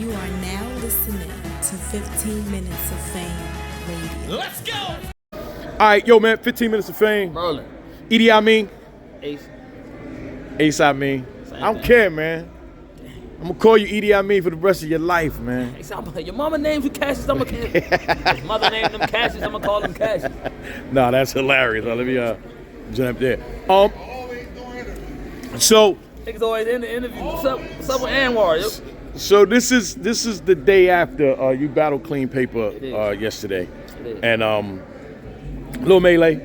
You are now listening to 15 Minutes of Fame Radio. Let's go! All right, yo, man, 15 minutes of fame. Rolling. Edie Amin. Ace. Amin. Same I don't thing. care, man. I'm gonna call you Edie Amin for the rest of your life, man. Ace, your mama names you Cassius, I'm gonna His mother named them Cassius, I'm gonna call them Cassius. Nah, that's hilarious. Let me jump there. So Niggas always in the interview. What's up with Anwar? Yo? so this is the day after you battled Qleen paper It is. yesterday, It is. and Lil Melee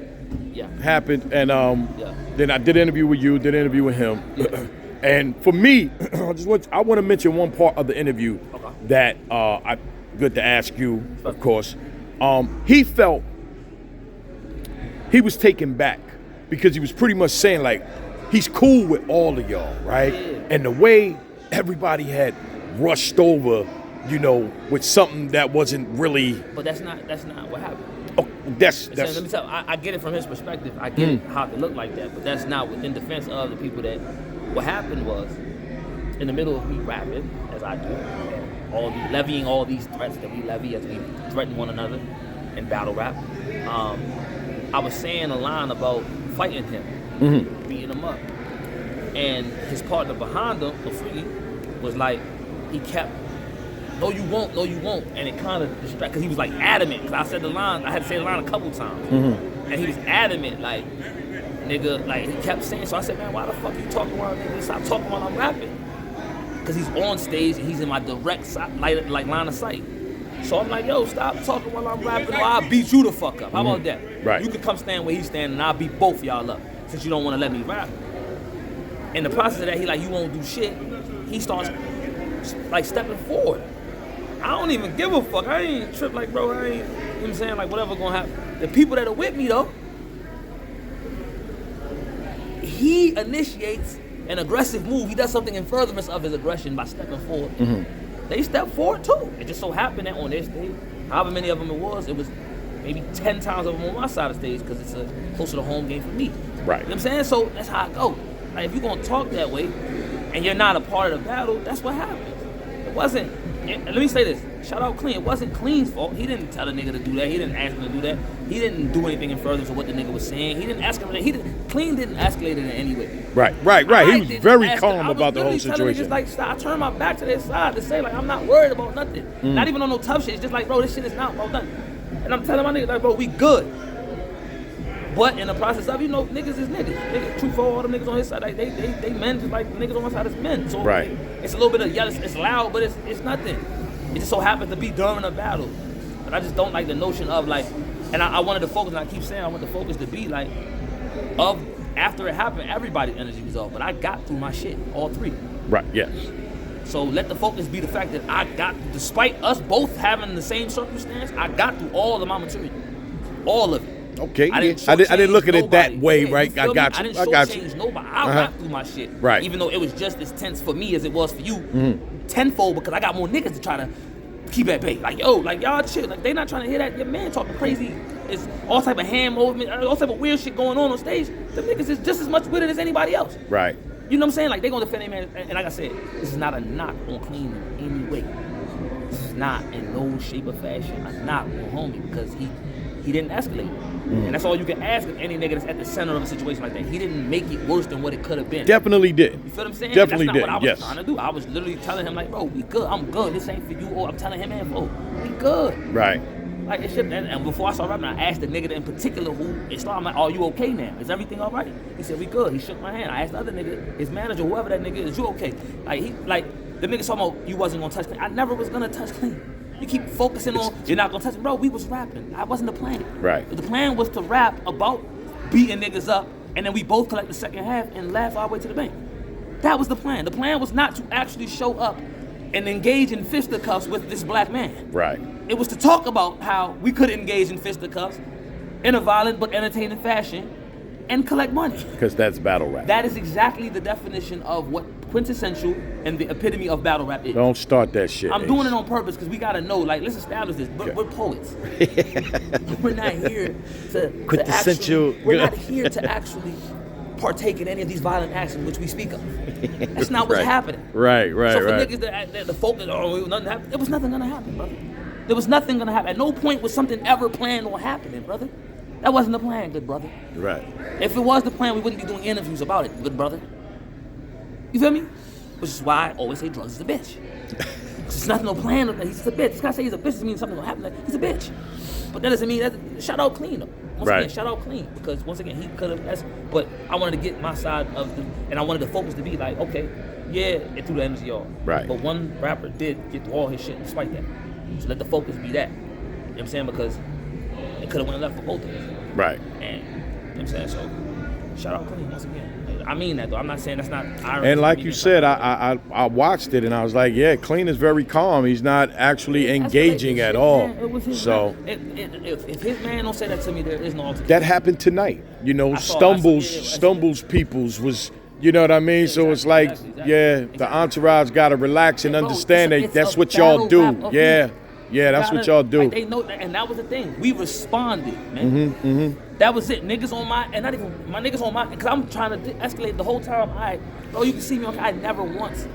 Yeah. happened, and Yeah. then I did an interview with you, did an interview with him. Yeah. And for me, I want to mention one part of the interview Okay. that I good to ask you, of course. He felt he was taken back because he was pretty much saying like he's cool with all of y'all, right? Yeah. And the way everybody had rushed over, you know, with something that wasn't really. But that's not what happened. Oh, that's Let me tell you, I get it from his perspective. I get it how it looked like that, but that's not in defense of the people that. What happened was, in the middle of me rapping, as I do, and levying all these threats that we levy as we threaten one another in battle rap, I was saying a line about fighting him, beating him up, and his partner behind him, the freaky, was like, he kept. No, you won't. And it kind of distracted, because he was like adamant. Because I said the line, I had to say the line a couple times. And he was adamant, like, nigga, like, he kept saying. So I said, man, why the fuck you talking while nigga? Stop talking while I'm rapping. Because he's on stage and he's in my direct like line of sight. So I'm like, yo, stop talking while I'm rapping or I'll beat you the fuck up. How about that? Right. You can come stand where he's standing and I'll beat both y'all up since you don't want to let me rap. In the process of that, he like, you won't do shit. He starts, like, stepping forward. I don't even give a fuck. I ain't trip like, bro, I ain't, you know what I'm saying? Like, whatever gonna happen. The people that are with me, though, he initiates an aggressive move. He does something in furtherance of his aggression by stepping forward. They step forward, too. It just so happened that on their stage, however many of them it was maybe 10 times of them on my side of the stage because it's a closer to home game for me. Right. You know what I'm saying? So that's how I go. Like, if you're gonna talk that way and you're not a part of the battle, that's what happens. It wasn't. And let me say this. Shout out Qleen. It wasn't Qleen's fault. He didn't tell the nigga to do that. He didn't ask him to do that. He didn't do anything in furtherance of what the nigga was saying. He didn't ask him. Qleen didn't escalate it in any way. Right. He was very calm about the whole situation. Niggas, like, I turned my back to their side to say, like, I'm not worried about nothing. Not even on no tough shit. It's just like, bro, this shit is not about nothing. And I'm telling my niggas, like, bro, we good. But in the process of, you know, niggas is niggas. Niggas, true for all the niggas on his side, like, they men just like niggas on my side is men. So Right. It's a little bit of yelling. It's loud, but it's nothing. It just so happens to be during a battle. But I just don't like the notion of, like, and I wanted to focus, and I keep saying I want the focus to be like, after it happened, everybody's energy was off. But I got through my shit, all three. Right. Yes. So let the focus be the fact that I got, despite us both having the same circumstance, I got through all of my material. All of it. Okay. I didn't I didn't look at it that way, Yeah, right? feel I me? got you. I didn't I got you. shortchange nobody. I got through my shit. Right. Even though it was just as tense for me as it was for you, tenfold, because I got more niggas to try to keep at bay. Like, yo, like, y'all chill. Like, they not trying to hear that. Your man talking crazy. It's all type of hand movement, all type of weird shit going on stage. Them niggas is just as much with it as anybody else. Right. You know what I'm saying? Like, they gonna defend their man. And like I said, this is not a knock on Qleen in any way. This is not in no shape or fashion a knock on homie, because he didn't escalate. And that's all you can ask of any nigga that's at the center of a situation like that. He didn't make it worse than what it could have been. Definitely did. You feel what I'm saying? Definitely that's did. not what I was Yes. trying to do. I was literally telling him, like, bro, we good. I'm good. This ain't for you. Or I'm telling him, man, bro, we good. Right. Like, it should, and before I started rapping, I asked the nigga in particular who it started. I'm like, are you okay now? Is everything all right? He said, we good. He shook my hand. I asked the other nigga, his manager, whoever that nigga is, you okay? Like, the nigga talking about you wasn't gonna touch Qleen. I never was gonna touch Qleen. You keep focusing on, you're not gonna touch him. Bro, we was rapping. That wasn't the plan. Right. The plan was to rap about beating niggas up, and then we both collect the second half and laugh our way to the bank. That was the plan. The plan was not to actually show up and engage in fisticuffs with this black man. Right. It was to talk about how we could engage in fisticuffs in a violent but entertaining fashion and collect money. Because that's battle rap. That is exactly the definition of what quintessential and the epitome of battle rap is. Don't start that shit. I'm doing it on purpose because we gotta know, like, let's establish this. We're poets. We're not here to Quintessential. we're not here to actually partake in any of these violent actions which we speak of. That's not what's happening. Right. So for niggas that the focus, nothing happened, there was nothing gonna happen, brother. There was nothing gonna happen. At no point was something ever planned on happening, brother. That wasn't the plan, good brother. Right. If it was the plan, we wouldn't be doing interviews about it, good brother. You feel me? Which is why I always say drugs is a bitch. It's nothing no plan. He's just a bitch. This guy say he's a bitch doesn't mean something will happen. He's a bitch. But that doesn't mean that. Shout out Qleen though. Once again, shout out Qleen, because once again he could have. But I wanted to get my side of the, and I wanted the focus to be like, okay, yeah, it threw the energy off. Right. But one rapper did get through all his shit despite that. So let the focus be that. You know what I'm saying? Because it could have went left for both of us. Right. And you know what I'm saying? So shout out Qleen once again. I mean that though. I'm not saying that's not irony. And like you said, I watched it and I was like, yeah, Qleen is very calm. He's not actually engaging at all. So if his man don't say that to me, there is no altercation. that happened tonight. You know, Stumbles Peoples was, you know what I mean? So it's like, the entourage got to relax and understand that that's what y'all do. Yeah, that's what y'all do. Like, they know that, and that was the thing. We responded, man. That was it. Niggas on my, and not even my niggas on my, because I'm trying to escalate the whole time. Bro, you can see me on. I never once,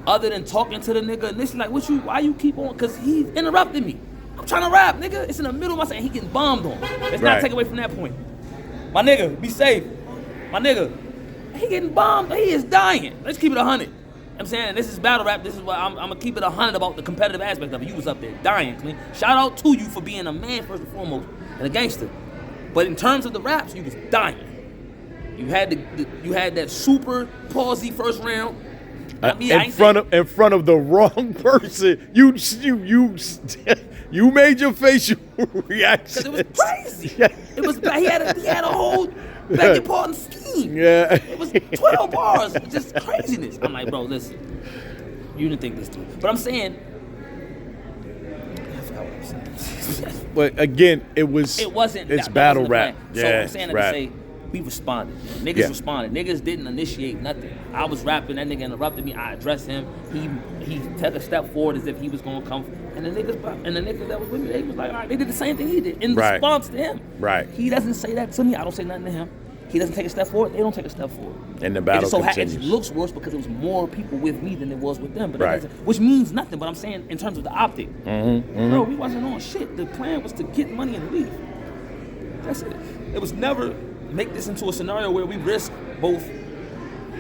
other than talking to the nigga, and this like, why you keep on? Because he interrupted me. I'm trying to rap, nigga. It's in the middle of my saying he getting bombed on. Let's not take away from that point. My nigga, be safe. My nigga, he getting bombed. He is dying. Let's keep it 100. I'm saying this is battle rap. This is what I'm gonna keep it 100 about the competitive aspect of it. You was up there dying, Qleen. Shout out to you for being a man first and foremost and a gangster. But in terms of the raps, you was dying. You had that super palsy first round. In front of the wrong person. You made your facial reaction. Because it was crazy. It was he had a whole backing part and scheme. Yeah. It was 12 bars, just craziness. I'm like, bro, listen, you didn't think this through. But I'm saying, I forgot what I'm saying. But again, it's battle rap. So I'm saying that to say, we responded. Niggas responded. Niggas didn't initiate nothing. I was rapping, that nigga interrupted me. I addressed him. He took a step forward as if he was gonna come. And the niggas that was with me, they was like, all right, they did the same thing he did in response to him. Right. He doesn't say that to me. I don't say nothing to him. He doesn't take a step forward. They don't take a step forward. And the battle continues. It looks worse because it was more people with me than it was with them. But which means nothing. But I'm saying in terms of the optic, bro, we wasn't on shit. The plan was to get money and leave. That's it. It was never make this into a scenario where we risk both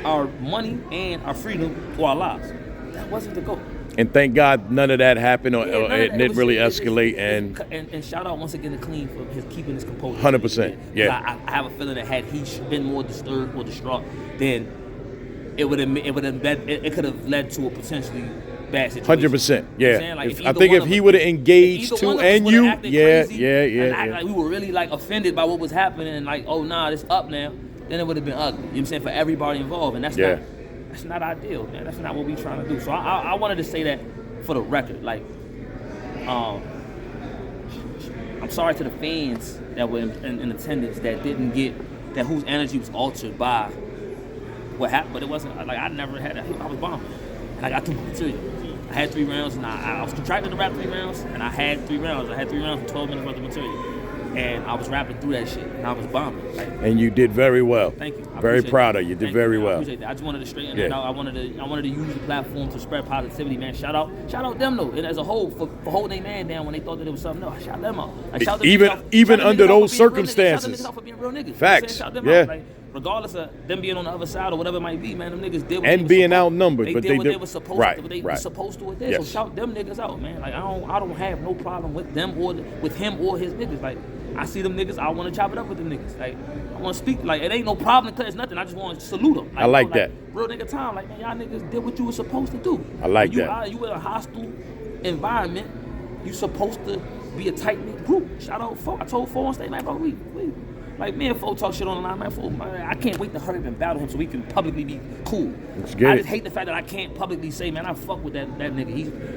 our money and our freedom or our lives. That wasn't the goal. And thank God none of that happened, or it didn't really escalate. And shout out once again to Qleen for his keeping his composure. 100%. Yeah. I have a feeling that had he been more disturbed or distraught, then it could have led to a potentially bad situation. 100%. Yeah. Like I think if he would have engaged too, and you, like we were really like offended by what was happening, and like, oh nah, it's up now, then it would have been ugly. You know what I'm saying, for everybody involved, and that's not ideal, man. That's not what we're trying to do. So I wanted to say that for the record. Like, I'm sorry to the fans that were in attendance that didn't get that, whose energy was altered by what happened. But it wasn't like I never had that. I was bombing, and I got through material. I had 3 rounds, and I was contracted to rap 3 rounds, and I had 3 rounds. I had 3 rounds for 12 minutes worth of material. And I was rapping through that shit, and I was bombing. Like, and you did very well. Thank you. Very proud of you. You did very well. I appreciate that. I just wanted to straighten that out. I wanted to use the platform to spread positivity, man. Shout out them though, and as a whole for holding their man down when they thought that it was something else. I shout them out. I shout them even under those circumstances. Shout them niggas out for being real niggas. Facts. Shout them out. Like, regardless of them being on the other side or whatever it might be, man, them niggas did what and being outnumbered, but they did what they were supposed to. What they were supposed to with this. Yes. So shout them niggas out, man. Like I don't have no problem with them or with him or his niggas. Like I see them niggas, I want to chop it up with them niggas. Like I want to speak. Like it ain't no problem because it's nothing. I just want to salute them. Like, I like that. Real nigga time. Like man, y'all niggas did what you were supposed to do. I like that. You in a hostile environment. You supposed to be a tight knit group. Shout out Fo. I told Fo on stage, man, bro, we like me and Fo talk shit on the line, man. Fo, I can't wait to hurry up and battle him so we can publicly be cool. I just hate the fact that I can't publicly say, man, I fuck with that nigga.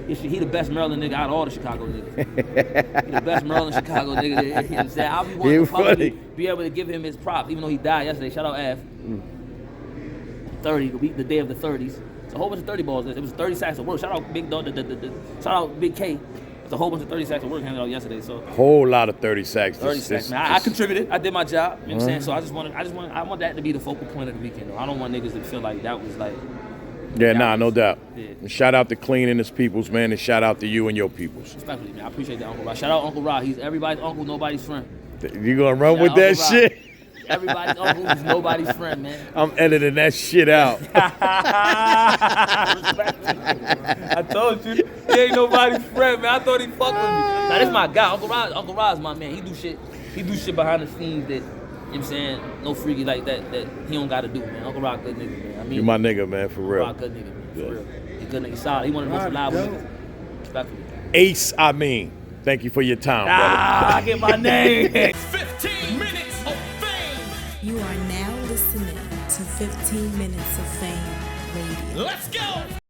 He the best Maryland nigga out of all the Chicago niggas. He the best Maryland Chicago nigga. You know what I'm saying? I'll be wanting to publicly be able to give him his props, even though he died yesterday. Shout out Av. 30, the day of the 30s. It's a whole bunch of 30 balls. It was 30 sacks of work. Shout out Big Dog. Shout out Big K. It's a whole bunch of 30 sacks of work handed out yesterday. So Whole lot of 30 sacks. 30 sacks, man. I contributed. I did my job. You know what I'm saying? So I want that to be the focal point of the weekend. Though. I don't want niggas to feel like that was like. Yeah, nah, no doubt. Yeah. And shout out to Qleen and his peoples, man, and shout out to you and your peoples. Respectfully, man. I appreciate that, Uncle Rod. Shout out Uncle Rod. He's everybody's uncle, nobody's friend. You gonna run Shout with out that Uncle Rod. shit? Everybody's uncle is nobody's friend, man. I'm editing that shit out. I told you, he ain't nobody's friend, man. I thought he fucked with me. Now this my guy, Uncle Rod's my man. He do shit behind the scenes that, you know what I'm saying, no freaky like that he don't gotta do, man. Uncle Rod good nigga, man. I mean, You my nigga, man, for real. Uncle Rod good nigga, man, for real. He good nigga, he solid. He one of the most reliable niggas. Respectfully. Ace Amin. Thank you for your time, brother. I get my name. 15 minutes of fame. You are now listening to 15 Minutes of Fame Radio. Let's go.